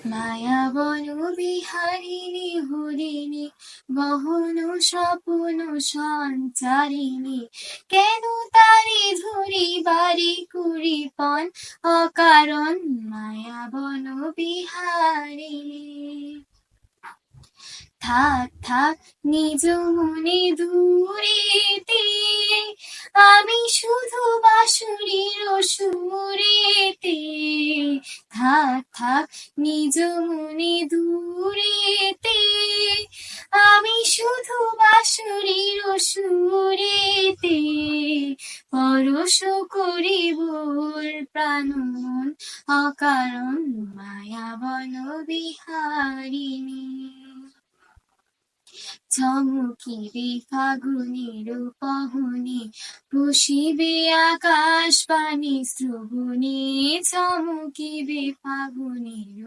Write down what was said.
মায়া বন বিহারিণী হরিণী গহন স্বপ্ন সঞ্চারিণী, কেন তারে ধরি বাড়ি কুড়িপন অকারণ মায়া বন বিহারিণী। থাক থাক নিজ মনে দূরেতে, আমি শুধু বাঁশুরির সুরেতে। থাক থাক নিজ মনে দূরেতে, আমি শুধু বাঁশুরির সুরেতে। পরশ করিব প্রাণ মন অকারণ মায়া বন বিহারিণী। চমকিবে ফাগুনের পবনে, বসিবে আকাশ পানি শ্রবণে। চমকিবে ফাগুনের